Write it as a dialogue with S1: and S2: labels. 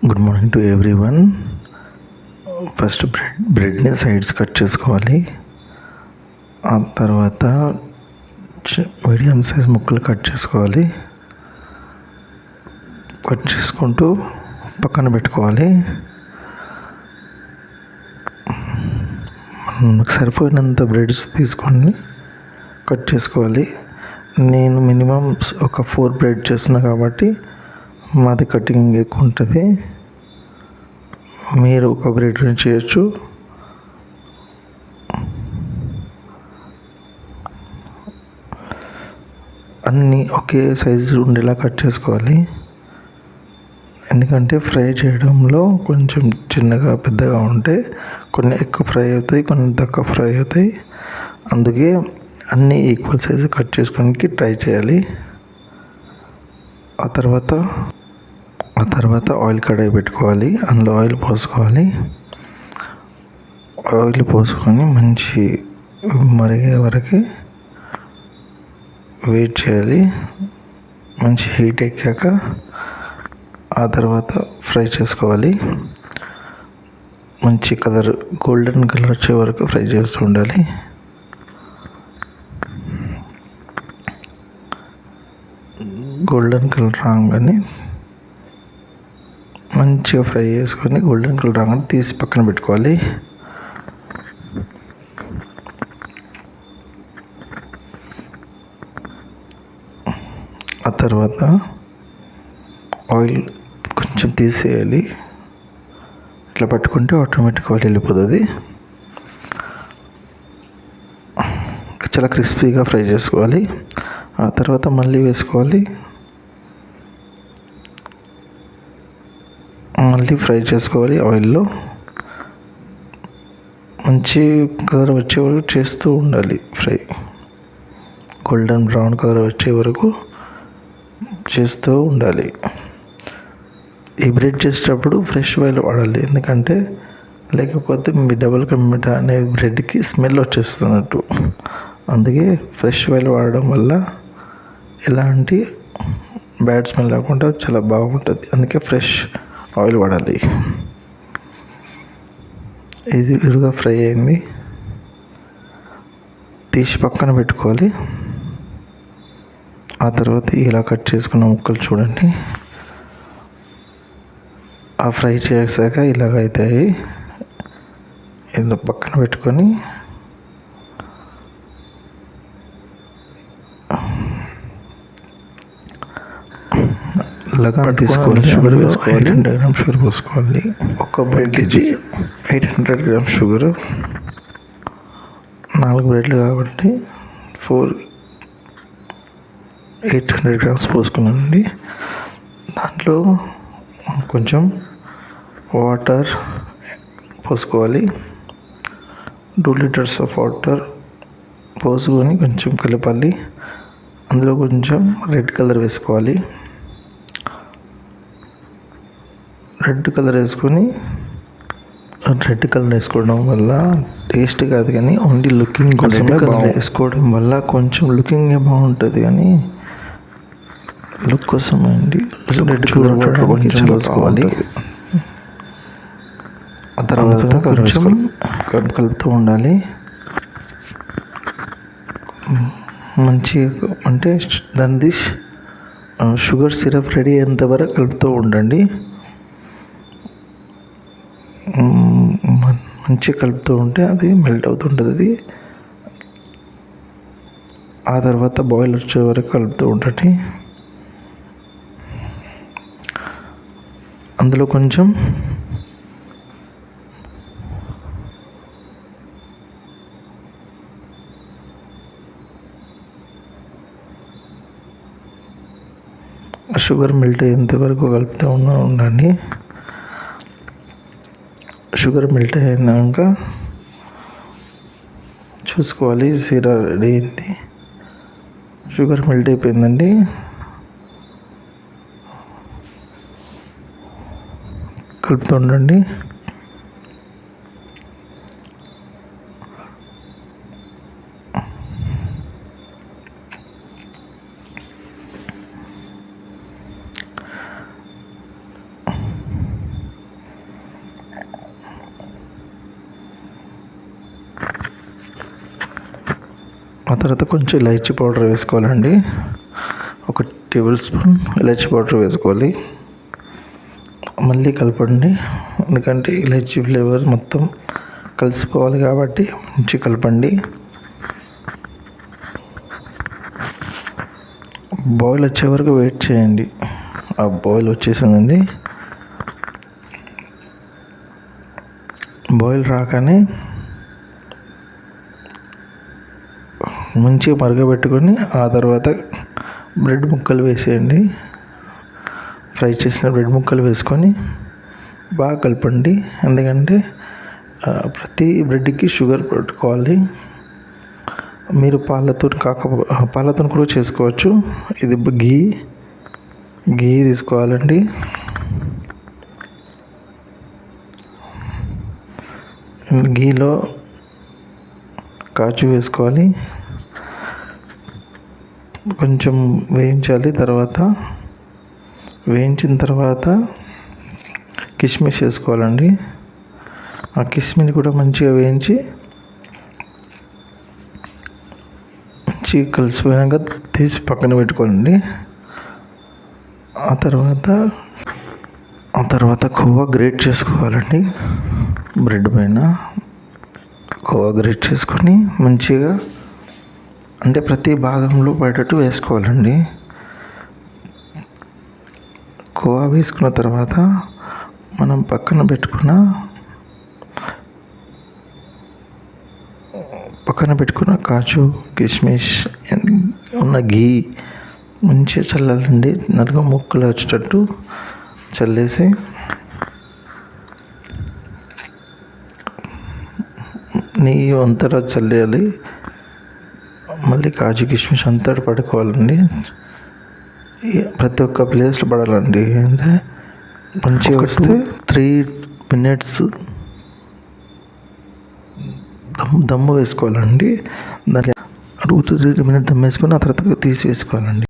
S1: Good morning to everyone. First బ్రెడ్ని sides cut చేసుకోవాలి. ఆ తర్వాత మీడియం సైజ్ ముక్కలు కట్ చేసుకోవాలి. కట్ చేసుకుంటూ పక్కన పెట్టుకోవాలి. మనకు సరిపోయినంత బ్రెడ్స్ తీసుకొని కట్ చేసుకోవాలి. నేను మినిమం ఒక 4 బ్రెడ్ చేస్తున్నా కాబట్టి మాది కటింగ్ ఎక్కువ ఉంటుంది. మీరు ఒక బ్రెడ్ చేయొచ్చు. అన్నీ ఒకే సైజు ఉండేలా కట్ చేసుకోవాలి. ఎందుకంటే ఫ్రై చేయడంలో కొంచెం చిన్నగా పెద్దగా ఉంటే కొన్ని ఎక్కువ ఫ్రై అవుతాయి, కొన్ని తక్కువ ఫ్రై అవుతాయి. అందుకే అన్నీ ఈక్వల్ సైజు కట్ చేసుకోడానికి ట్రై చేయాలి. ఆ తర్వాత ఆయిల్ కడాయి పెట్టుకోవాలి. అందులో ఆయిల్ పోసుకోవాలి. ఆయిల్ పోసుకొని మంచి మరిగే వరకు వెయిట్ చేయాలి. మంచి హీట్ ఎక్కాక ఆ తర్వాత ఫ్రై చేసుకోవాలి. మంచి కలర్ గోల్డెన్ కలర్ వచ్చే వరకు ఫ్రై చేస్తూ ఉండాలి. గోల్డెన్ కలర్ రాగానే మంచిగా ఫ్రై చేసుకొని గోల్డెన్ కలర్ రాగానే తీసి పక్కన పెట్టుకోవాలి. ఆ తర్వాత ఆయిల్ కొంచెం తీసేయాలి. ఇట్లా పట్టుకుంటే ఆటోమేటిక్గా ఆయిల్ వెళ్ళిపోతుంది. చాలా క్రిస్పీగా ఫ్రై చేసుకోవాలి. ఆ తర్వాత మళ్ళీ వేసుకోవాలి. మళ్ళీ ఫ్రై చేసుకోవాలి. ఆయిల్లో మంచి కలర్ వచ్చే వరకు చేస్తూ ఉండాలి. ఫ్రై గోల్డెన్ బ్రౌన్ కలర్ వచ్చే వరకు చేస్తూ ఉండాలి. ఈ బ్రెడ్ చేసేటప్పుడు ఫ్రెష్ ఆయిల్ వాడాలి. ఎందుకంటే లేకపోతే మీ డబుల్ కా మీఠా అనే బ్రెడ్కి స్మెల్ వచ్చేస్తున్నట్టు. అందుకే ఫ్రెష్ ఆయిల్ వాడడం వల్ల ఎలాంటి బ్యాడ్ స్మెల్ లేకుండా చాలా బాగుంటుంది. అందుకే ఫ్రెష్ ఆయిల్ వాడాలి. ఇది విరుగా ఫ్రై అయింది. తీసి పక్కన పెట్టుకోవాలి. ఆ తర్వాత ఇలా కట్ చేసుకున్న ముక్కలు చూడండి. ఆ ఫ్రై చేసాక ఇలాగ అవుతాయి. ఇలా పక్కన పెట్టుకొని లగాన్ తీసుకోవాలి. షుగర్ వేసుకోవాలి. 800 గ్రామ్ షుగర్ పోసుకోవాలి. ఒక 1 kg 800 గ్రామ్ షుగరు. 4 బ్రెడ్లు కాబట్టి 800 గ్రామ్స్ పోసుకున్నానండి. దాంట్లో కొంచెం వాటర్ పోసుకోవాలి. 2 లీటర్స్ ఆఫ్ వాటర్ పోసుకొని కొంచెం కలపాలి. అందులో కొంచెం రెడ్ కలర్ వేసుకోవాలి. రెడ్ కలర్ వేసుకోవడం వల్ల టేస్ట్ కాదు కానీ ఓన్లీ లుకింగ్ కోసమే. వేసుకోవడం వల్ల కొంచెం లుకింగే బాగుంటుంది కానీ లుక్ కోసం అండి రెడ్ కలర్ కొంచెం వేసుకోవాలి. ఆ తర్వాత కొంచెం కలుపుతూ ఉండాలి. మంచిగా అంటే దాన్ని షుగర్ సిరప్ రెడీ అయ్యేంత వరకు కలుపుతూ ఉండండి. మంచిగా కలుపుతూ ఉంటే అది మెల్ట్ అవుతుంటుంది. ఆ తర్వాత బాయిల్ వచ్చే వరకు కలుపుతూ ఉండండి. అందులో కొంచెం షుగర్ మెల్ట్ అయ్యేంత వరకు కలుపుతూ ఉండండి. షుగర్ మెల్ట్ అయినాక చూసుకోవాలి. సిరా రెడీ అయింది. షుగర్ మెల్ట్ అయిపోయిందండి. కలుపుతూ ఉండండి. తర్వాత కొంచెం ఇలాచీ పౌడర్ వేసుకోవాలండి. 1 టేబుల్ స్పూన్ ఇలాచీ పౌడర్ వేసుకోవాలి. మళ్ళీ కలపండి, ఎందుకంటే ఇలాచీ ఫ్లేవర్ మొత్తం కలిసిపోవాలి కాబట్టి మంచిగా కలపండి. బాయిల్ వచ్చే వరకు వెయిట్ చేయండి. ఆ బాయిల్ వచ్చేసిందండి. బాయిల్ రాగానే మంచిగా మరగబెట్టుకొని ఆ తర్వాత బ్రెడ్ ముక్కలు వేసేయండి. ఫ్రై చేసిన బ్రెడ్ ముక్కలు వేసుకొని బాగా కలపండి. ఎందుకంటే ప్రతి బ్రెడ్కి షుగర్ పెట్టుకోవాలి. మీరు పాలతో కూడా చేసుకోవచ్చు. ఇది ఘీ తీసుకోవాలండి. ఘీలో కాజు వేసుకోవాలి, కొంచెం వేయించాలి. వేయించిన తర్వాత కిస్మిస్ వేసుకోవాలండి. ఆ కిస్మిస్ కూడా మంచిగా వేయించి మంచిగా కలిసిపోయాక తీసి పక్కన పెట్టుకోవాలండి. ఆ తర్వాత కోవా గ్రేట్ చేసుకోవాలండి. బ్రెడ్ పైన కోవా గ్రేట్ చేసుకొని మంచిగా అంటే ప్రతి భాగంలో పడేటట్టు వేసుకోవాలండి. కోవా వేసుకున్న తర్వాత మనం పక్కన పెట్టుకున్న కాజు కిస్మిస్ ఉన్న ఘీ మంచిగా చల్లాలండి. నలుగు ముక్కలు వచ్చేటట్టు చల్లేసి నెయ్యి అంతటా చల్లేయాలి. మళ్ళీ కాజు కిస్మిస్ అంతటా పడుకోవాలండి. ప్రతి ఒక్క ప్లేస్లో పడాలండి. అంటే మంచిగా వస్తే 3 minutes దమ్ము వేసుకోవాలండి. దాన్ని 2 to 3 minutes దమ్ము వేసుకొని ఆ తర్వాత తీసి వేసుకోవాలండి.